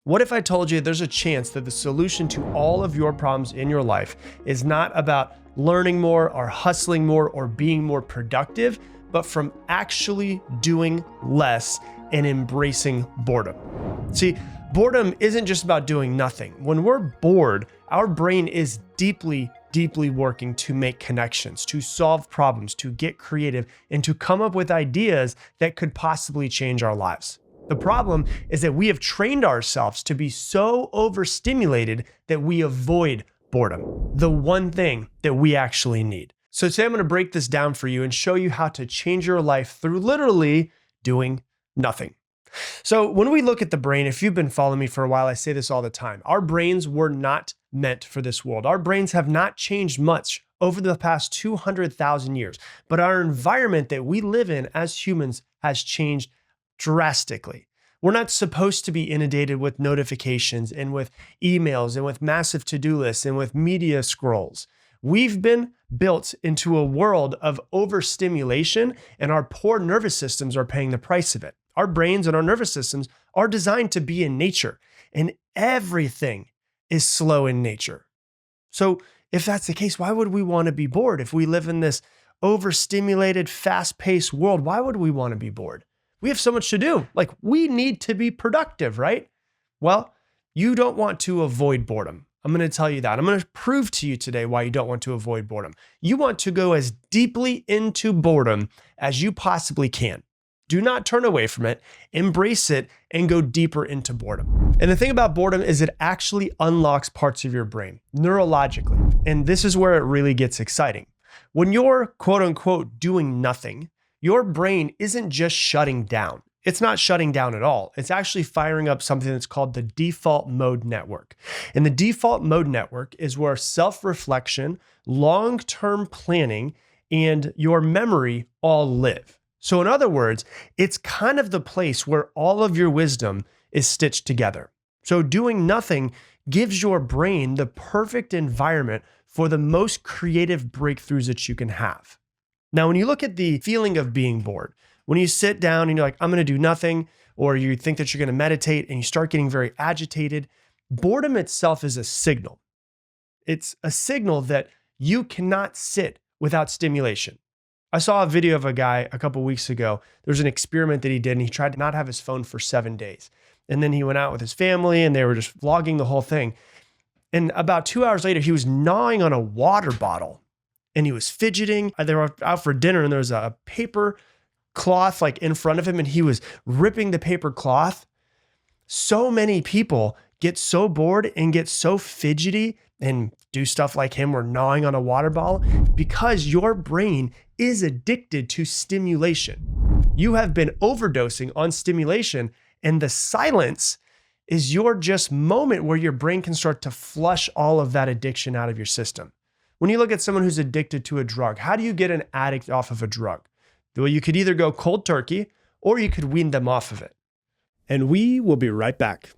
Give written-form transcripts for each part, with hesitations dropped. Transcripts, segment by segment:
What if I told you there's a chance that the solution to all of your problems in your life is not about learning more or hustling more or being more productive, but from actually doing less and embracing boredom? See, boredom isn't just about doing nothing. When we're bored, our brain is deeply working to make connections, to solve problems, to get creative, and to come up with ideas that could possibly change our lives. The problem is that we have trained ourselves to be so overstimulated that we avoid boredom, the one thing that we actually need. So today I'm going to break this down for you and show you how to change your life through literally doing nothing. So when we look at the brain, if you've been following me for a while, I say this all the time. Our brains were not meant for this world. Our brains have not changed much over the past 200,000 years, but our environment that we live in as humans has changed drastically. We're not supposed to be inundated with notifications and with emails and with massive to-do lists and with media scrolls. We've been built into a world of overstimulation, and our poor nervous systems are paying the price of it. Our brains and our nervous systems are designed to be in nature, and everything is slow in nature. So if that's the case, why would we want to be bored? If we live in this overstimulated, fast-paced world, why would we want to be bored? We have so much to do. Like, we need to be productive, right? Well, you don't want to avoid boredom. I'm going to tell you that. I'm going to prove to you today why you don't want to avoid boredom. You want to go as deeply into boredom as you possibly can. Do not turn away from it, embrace it, and go deeper into boredom. And the thing about boredom is it actually unlocks parts of your brain neurologically. And this is where it really gets exciting. When you're quote unquote doing nothing, your brain isn't just shutting down. It's not shutting down at all. It's actually firing up something that's called the default mode network. And the default mode network is where self-reflection, long-term planning, and your memory all live. So in other words, it's kind of the place where all of your wisdom is stitched together. So doing nothing gives your brain the perfect environment for the most creative breakthroughs that you can have. Now, when you look at the feeling of being bored, when you sit down and you're like, I'm going to do nothing, or you think that you're going to meditate and you start getting very agitated, boredom itself is a signal. It's a signal that you cannot sit without stimulation. I saw a video of a guy a couple weeks ago. There was an experiment that he did, and he tried to not have his phone for 7 days. And then he went out with his family and they were just vlogging the whole thing. And about 2 hours later, he was gnawing on a water bottle and he was fidgeting. They were out for dinner and there was a paper cloth like in front of him and he was ripping the paper cloth. So many people get so bored and get so fidgety and do stuff like him or gnawing on a water bottle because your brain is addicted to stimulation. You have been overdosing on stimulation, and the silence is your just moment where your brain can start to flush all of that addiction out of your system. When you look at someone who's addicted to a drug, how do you get an addict off of a drug? Well, you could either go cold turkey or you could wean them off of it. And we will be right back.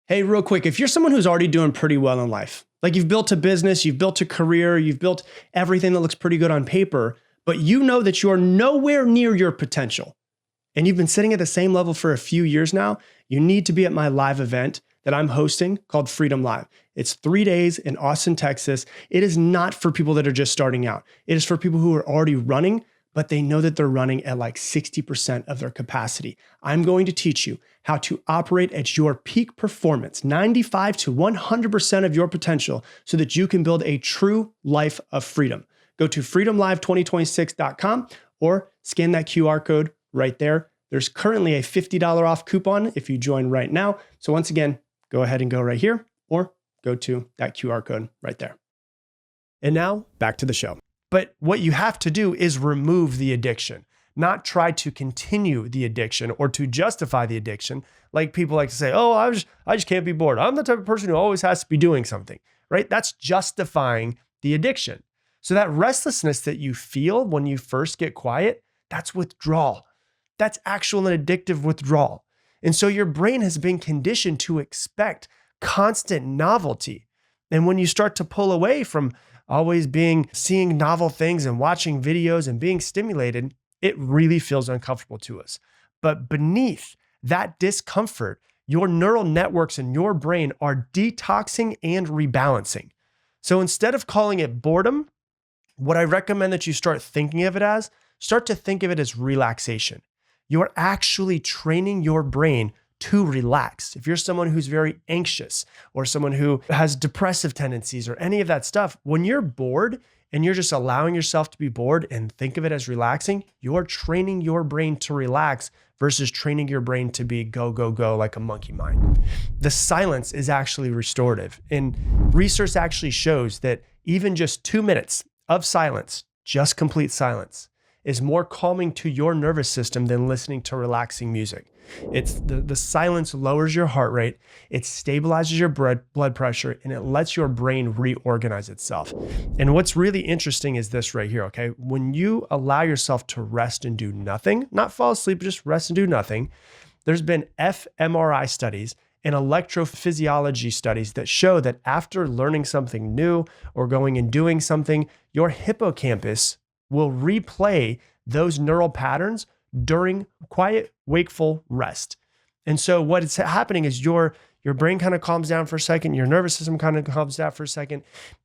Hey, real quick, if you're someone who's already doing pretty well in life, like you've built a business, you've built a career, you've built everything that looks pretty good on paper, but you know that you are nowhere near your potential, and you've been sitting at the same level for a few years now, you need to be at my live event that I'm hosting called Freedom Live. It's 3 days in Austin, Texas. It is not for people that are just starting out. It is for people who are already running, but they know that they're running at like 60% of their capacity. I'm going to teach you how to operate at your peak performance, 95 to 100% of your potential, so that you can build a true life of freedom. Go to freedomlive2026.com or scan that QR code right there. There's currently a $50 off coupon if you join right now. So once again, go ahead and go right here or go to that QR code right there. And now back to the show. But what you have to do is remove the addiction, not try to continue the addiction or to justify the addiction. Like people like to say, oh, I just can't be bored. I'm the type of person who always has to be doing something, right? That's justifying the addiction. So that restlessness that you feel when you first get quiet, that's withdrawal. That's actual and addictive withdrawal. And so your brain has been conditioned to expect constant novelty. And when you start to pull away from always seeing novel things and watching videos and being stimulated, it really feels uncomfortable to us. But beneath that discomfort, your neural networks in your brain are detoxing and rebalancing. So instead of calling it boredom, what I recommend that you start thinking of it as, start to think of it as relaxation. You're actually training your brain to relax. If you're someone who's very anxious or someone who has depressive tendencies or any of that stuff, when you're bored and you're just allowing yourself to be bored and think of it as relaxing, you're training your brain to relax versus training your brain to be go, go, go like a monkey mind. The silence is actually restorative. And research actually shows that even just 2 minutes of silence, just complete silence, is more calming to your nervous system than listening to relaxing music. It's the silence lowers your heart rate, it stabilizes your blood pressure, and it lets your brain reorganize itself. And what's really interesting is this right here, okay? When you allow yourself to rest and do nothing, not fall asleep, just rest and do nothing, there's been fMRI studies and electrophysiology studies that show that after learning something new or going and doing something, your hippocampus will replay those neural patterns during quiet, wakeful rest. And so what is happening is your brain kind of calms down for a second, your nervous system kind of calms down for a second,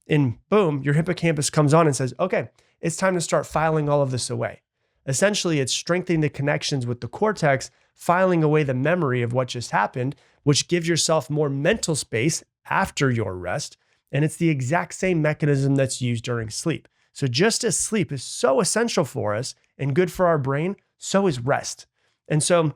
and boom, your hippocampus comes on and says, okay, it's time to start filing all of this away. Essentially, it's strengthening the connections with the cortex, filing away the memory of what just happened, which gives yourself more mental space after your rest. And it's the exact same mechanism that's used during sleep. So just as sleep is so essential for us and good for our brain, so is rest. And so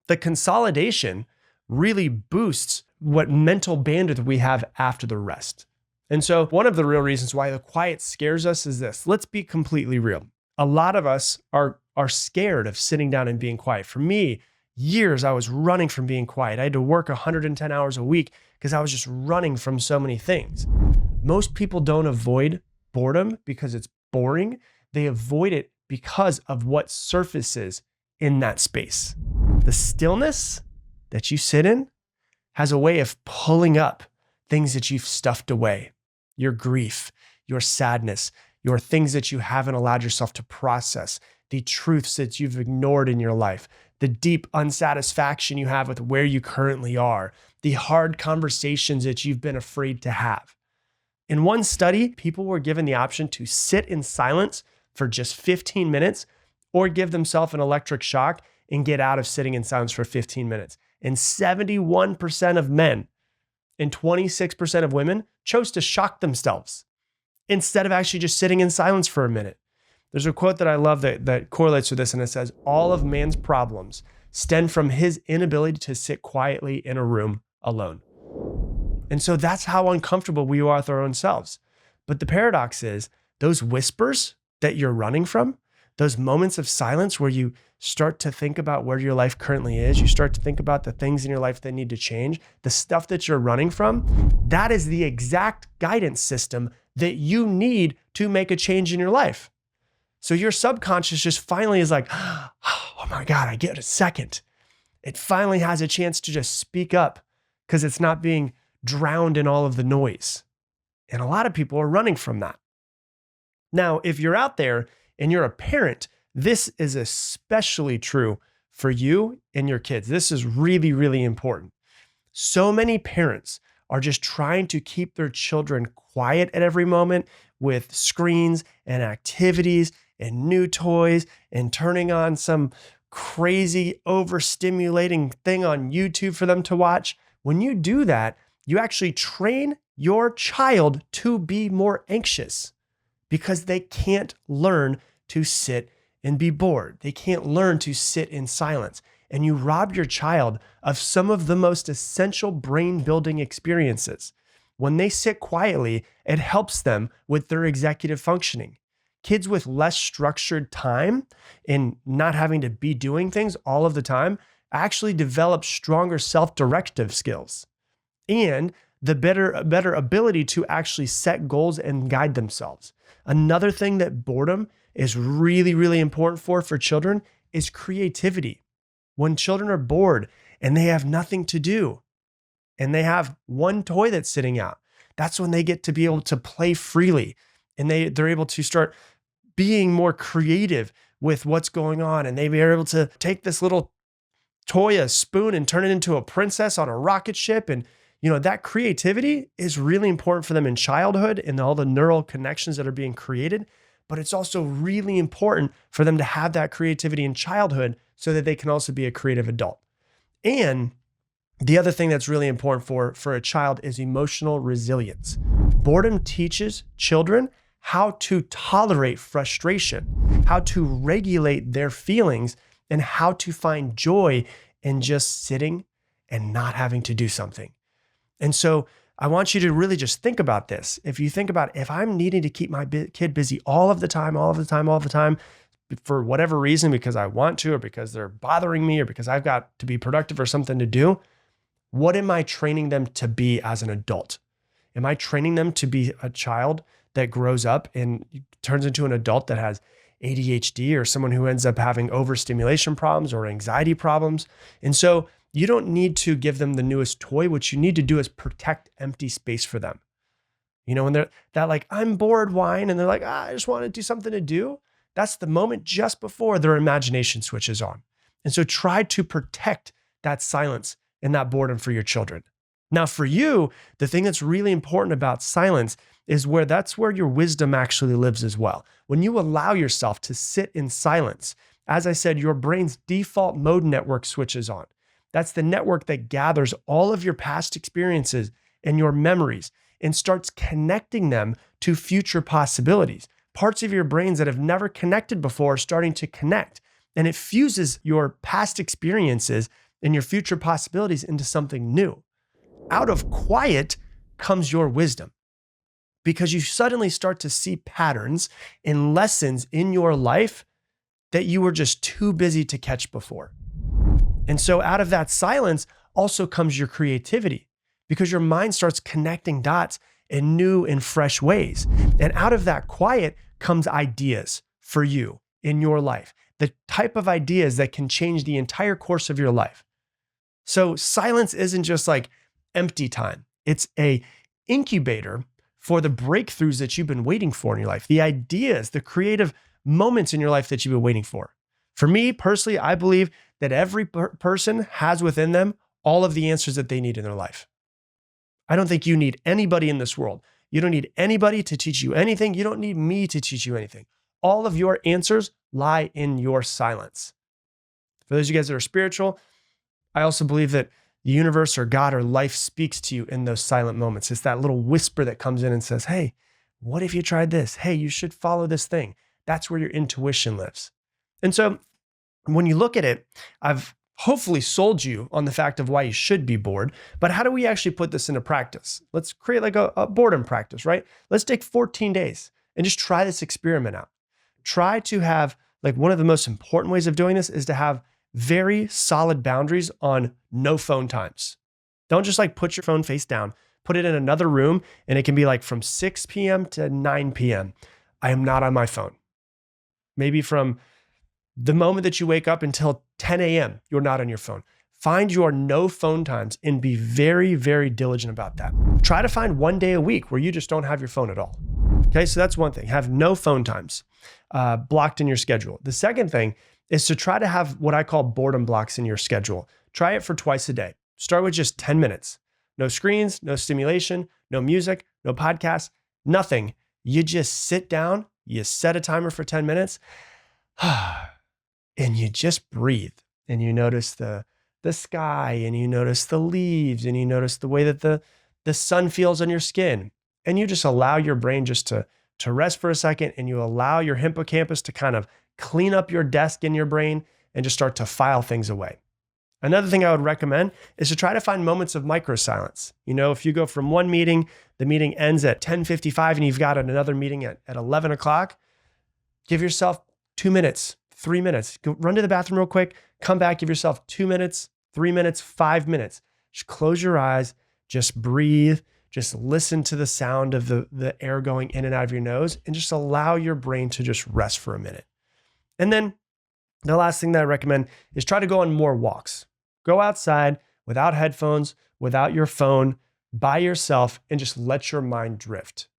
the consolidation really boosts what mental bandwidth we have after the rest. And so one of the real reasons why the quiet scares us is this. Let's be completely real. A lot of us are scared of sitting down and being quiet. For me, years I was running from being quiet. I had to work 110 hours a week because I was just running from so many things. Most people don't avoid boredom because it's boring. They avoid it because of what surfaces in that space. The stillness that you sit in has a way of pulling up things that you've stuffed away, your grief, your sadness, your things that you haven't allowed yourself to process, the truths that you've ignored in your life, the deep unsatisfaction you have with where you currently are, the hard conversations that you've been afraid to have. In one study, people were given the option to sit in silence for just 15 minutes or give themselves an electric shock and get out of sitting in silence for 15 minutes. And 71% of men and 26% of women chose to shock themselves instead of actually just sitting in silence for a minute. There's a quote that I love that correlates with this, and it says, all of man's problems stem from his inability to sit quietly in a room alone. And so that's how uncomfortable we are with our own selves. But the paradox is those whispers that you're running from, those moments of silence where you start to think about where your life currently is, you start to think about the things in your life that need to change, the stuff that you're running from, that is the exact guidance system that you need to make a change in your life. So your subconscious just finally is like, oh my God, I get a second. It finally has a chance to just speak up because it's not being drowned in all of the noise. And a lot of people are running from that. Now, if you're out there and you're a parent, this is especially true for you and your kids. This is really, really important. So many parents are just trying to keep their children quiet at every moment with screens and activities and new toys and turning on some crazy overstimulating thing on YouTube for them to watch. When you do that, you actually train your child to be more anxious because they can't learn to sit and be bored. They can't learn to sit in silence. And you rob your child of some of the most essential brain building experiences. When they sit quietly, it helps them with their executive functioning. Kids with less structured time and not having to be doing things all of the time actually develop stronger self-directive skills and the better ability to actually set goals and guide themselves. Another thing that boredom is really, really important for children is creativity. When children are bored and they have nothing to do and they have one toy that's sitting out, that's when they get to be able to play freely and they're able to start being more creative with what's going on. And they are able to take this little toy a spoon and turn it into a princess on a rocket ship. And, that creativity is really important for them in childhood and all the neural connections that are being created. But it's also really important for them to have that creativity in childhood so that they can also be a creative adult. And the other thing that's really important for a child is emotional resilience. Boredom teaches children how to tolerate frustration, how to regulate their feelings, and how to find joy in just sitting and not having to do something. And so I want you to really just think about this. If you think about if I'm needing to keep my kid busy all of the time, for whatever reason, because I want to, or because they're bothering me, or because I've got to be productive or something to do, what am I training them to be as an adult? Am I training them to be a child that grows up and turns into an adult that has ADHD, or someone who ends up having overstimulation problems or anxiety problems? And so you don't need to give them the newest toy. What you need to do is protect empty space for them. When they're that like, I'm bored whine, and they're like, I just want to do something to do. That's the moment just before their imagination switches on. And so try to protect that silence and that boredom for your children. Now for you, the thing that's really important about silence is that's where your wisdom actually lives as well. When you allow yourself to sit in silence, as I said, your brain's default mode network switches on. That's the network that gathers all of your past experiences and your memories and starts connecting them to future possibilities. Parts of your brains that have never connected before are starting to connect, and it fuses your past experiences and your future possibilities into something new. Out of quiet comes your wisdom, because you suddenly start to see patterns and lessons in your life that you were just too busy to catch before. And so out of that silence also comes your creativity, because your mind starts connecting dots in new and fresh ways. And out of that quiet comes ideas for you in your life, the type of ideas that can change the entire course of your life. So silence isn't just like empty time. It's a incubator for the breakthroughs that you've been waiting for in your life, the ideas, the creative moments in your life that you've been waiting for. For me personally, I believe that every person has within them all of the answers that they need in their life. I don't think you need anybody in this world. You don't need anybody to teach you anything. You don't need me to teach you anything. All of your answers lie in your silence. For those of you guys that are spiritual, I also believe that the universe or God or life speaks to you in those silent moments. It's that little whisper that comes in and says, hey, what if you tried this? Hey, you should follow this thing. That's where your intuition lives. And so when you look at it, I've hopefully sold you on the fact of why you should be bored, but how do we actually put this into practice? Let's create like a boredom practice, right? Let's take 14 days and just try this experiment out. Try to have, like, one of the most important ways of doing this is to have very solid boundaries on no phone times. Don't just like put your phone face down, put it in another room, and it can be like from 6 p.m. to 9 p.m. I am not on my phone. Maybe from the moment that you wake up until 10 a.m., you're not on your phone. Find your no phone times and be very, very diligent about that. Try to find one day a week where you just don't have your phone at all. Okay, so that's one thing. Have no phone times blocked in your schedule. The second thing is to try to have what I call boredom blocks in your schedule. Try it for twice a day. Start with just 10 minutes. No screens, no stimulation, no music, no podcasts, nothing. You just sit down, you set a timer for 10 minutes, and you just breathe. And you notice the sky, and you notice the leaves, and you notice the way that the sun feels on your skin. And you just allow your brain just to rest for a second, and you allow your hippocampus to kind of clean up your desk in your brain and just start to file things away. Another thing I would recommend is to try to find moments of micro silence. You know, if you go from one meeting, the meeting ends at 10:55 and you've got another meeting at 11 o'clock, give yourself 2 minutes, 3 minutes. Go run to the bathroom real quick, come back, give yourself 2 minutes, 3 minutes, 5 minutes. Just close your eyes, just breathe, just listen to the sound of the air going in and out of your nose, and just allow your brain to just rest for a minute. And then the last thing that I recommend is try to go on more walks. Go outside without headphones, without your phone, by yourself, and just let your mind drift.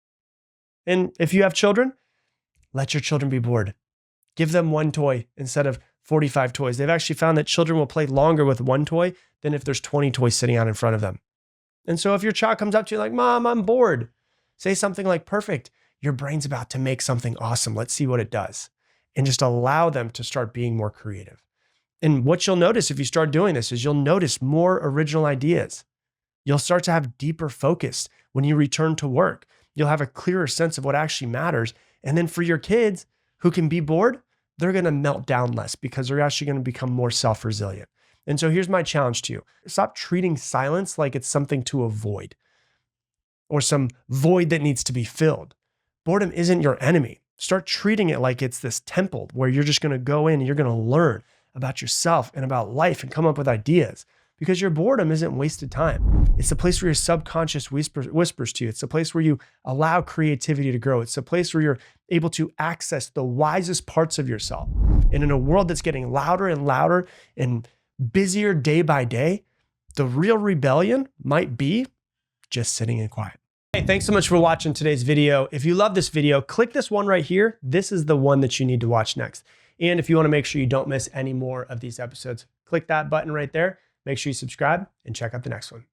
And if you have children, let your children be bored. Give them one toy instead of 45 toys. They've actually found that children will play longer with one toy than if there's 20 toys sitting out in front of them. And so if your child comes up to you like, Mom, I'm bored, say something like, perfect, your brain's about to make something awesome. Let's see what it does. And just allow them to start being more creative. And what you'll notice if you start doing this is you'll notice more original ideas. You'll start to have deeper focus when you return to work. You'll have a clearer sense of what actually matters. And then for your kids who can be bored, they're going to melt down less because they're actually going to become more self-resilient. And so here's my challenge to you. Stop treating silence like it's something to avoid or some void that needs to be filled. Boredom isn't your enemy. Start treating it like it's this temple where you're just going to go in and you're going to learn about yourself and about life and come up with ideas, because your boredom isn't wasted time. It's the place where your subconscious whispers to you. It's the place where you allow creativity to grow. It's the place where you're able to access the wisest parts of yourself. And in a world that's getting louder and louder and busier day by day, the real rebellion might be just sitting in quiet. Hey, thanks so much for watching today's video. If you love this video, click this one right here. This is the one that you need to watch next. And if you want to make sure you don't miss any more of these episodes, click that button right there. Make sure you subscribe and check out the next one.